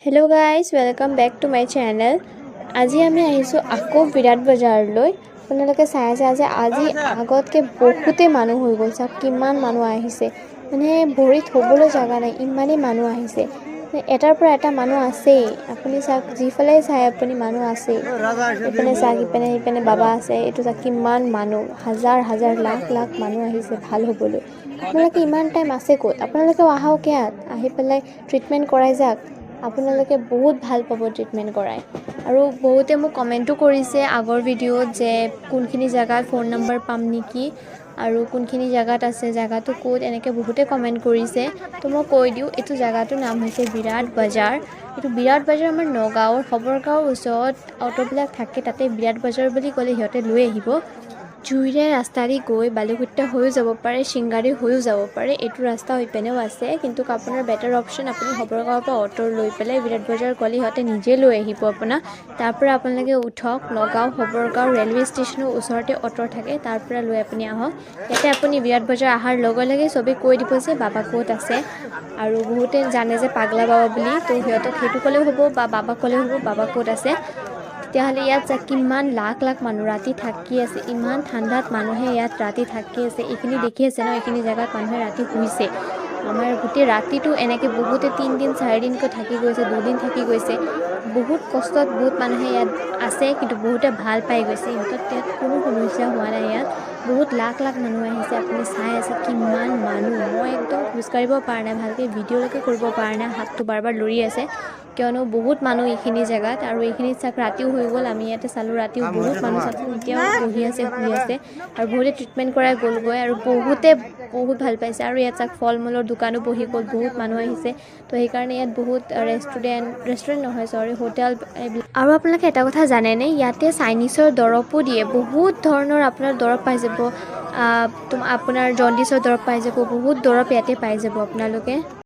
Hello' guys, welcome back to my channel. আজি আমি আহিছোঁ আকৌ বিৰাট বজাৰলৈ। আপোনালোকে চাই আছে আজি আগতকৈ বহুতেই মানুহ হৈ গ'ল। চাওক কিমান মানুহ আহিছে, মানে ভৰি থ'বলৈ জেগা নাই, ইমানেই মানুহ আহিছে। এটাৰ পৰা এটা মানুহ আছেই। আপুনি চাওক, যিফালে চাই আপুনি মানুহ আছেই। ইপিনে চাওক, ইপিনে বাবা আছে। এইটো চাওক কিমান মানুহ, হাজাৰ হাজাৰ লাখ লাখ মানুহ আহিছে ভাল হ'বলৈ। আপোনালোকে ইমান টাইম আছে ক'ত? আপোনালোকেও আহক, ইয়াত আহি পেলাই ট্ৰিটমেণ্ট কৰাই যাওক। আপোনালোকে বহুত ভাল পাব ট্ৰিটমেণ্ট কৰাই। আৰু বহুতে মোক কমেণ্টো কৰিছে আগৰ ভিডিঅ'ত যে কোনখিনি জেগাত ফোন নম্বৰ পাম নেকি, আৰু কোনখিনি জেগাত আছে, জেগাটো ক'ত, এনেকৈ বহুতে কমেণ্ট কৰিছে। তো মই কৈ দিওঁ, এইটো জেগাটোৰ নাম হৈছে বিৰাট বজাৰ। এইটো বিৰাট বজাৰ আমাৰ নগাঁৱৰ খবৰগাঁৱৰ ওচৰত অটোবিলাক থাকে, তাতে বিৰাট বজাৰ বুলি ক'লে সিহঁতে লৈ আহিব। জুইৰে ৰাস্তাদি গৈ বালিকুটা হৈও যাব পাৰে, চিংগাৰী হৈও যাব পাৰে। এইটো ৰাস্তা হৈ পিনেও আছে, কিন্তু আপোনাৰ বেটাৰ অপশ্যন আপুনি খবৰগাঁৱৰ পৰা অটো লৈ পেলাই বিৰাট বজাৰ গ'লে সিহঁতে নিজে লৈ আহিব আপোনাক। তাৰ পৰা আপোনালোকে উঠক, নগাঁও খবৰগাঁও ৰেলৱে ষ্টেচনৰ ওচৰতে অটো থাকে, তাৰ পৰা লৈ আপুনি আহক। ইয়াতে আপুনি বিৰাট বজাৰ অহাৰ লগে লগে চবেই কৈ দিব যে বাবা ক'ত আছে। আৰু বহুতে জানে যে পাগলা বাবা বুলি, তো সিহঁতক সেইটো ক'লেও হ'ব বা বাবা ক'লেও হ'ব বাবা ক'ত আছে। তেতিয়াহ'লে ইয়াত যাক কিমান লাখ লাখ মানুহ ৰাতি থাকি আছে, ইমান ঠাণ্ডাত মানুহে ইয়াত ৰাতি থাকি আছে। এইখিনি দেখি আছে ন, এইখিনি জেগাত মানুহে ৰাতি শুইছে। আমাৰ গোটেই ৰাতিটো এনেকৈ বহুতে 3 দিন 4 দিনকৈ থাকি গৈছে, 2 দিন থাকি গৈছে। বহুত কষ্টত বহুত মানুহে ইয়াত আছে, কিন্তু বহুতে ভাল পাই গৈছে। সিহঁতৰ ইয়াত কোনো সমস্যা হোৱা নাই। ইয়াত বহুত লাখ লাখ মানুহ আহিছে, আপুনি চাই আছে কিমান মানুহ। মই একদম খোজকাঢ়িব পৰা নাই, ভালকৈ ভিডিঅ'লৈকে কৰিব পৰা নাই, হাতটো বাৰ বাৰ লৰি আছে, কিয়নো বহুত মানুহ এইখিনি জেগাত। আৰু এইখিনিত চাওক ৰাতিও হৈ গ'ল, আমি ইয়াতে চালোঁ ৰাতিও বহুত মানুহ চাওকচোন, এতিয়াও বহি আছে, শুই আছে। আৰু বহুতে ট্ৰিটমেণ্ট কৰাই গ'লগৈ, আৰু বহুতে বহুত ভাল পাইছে। আৰু ইয়াত চাওক ফল মূলৰ দোকানো বহি গ'ল, বহুত মানুহ আহিছে। তো সেইকাৰণে ইয়াত বহুত ৰেষ্টুৰেণ্ট নহয়, হোটেল এইবিলাক। আৰু আপোনালোকে এটা কথা জানেনে, ইয়াতে চাইনিজৰ দৰৱো দিয়ে। বহুত ধৰণৰ আপোনাৰ দৰৱ পাই যাব। আপোনাৰ জণ্ডিছৰ দৰৱ পাই যাব, বহুত দৰৱ ইয়াতে পাই যাব আপোনালোকে।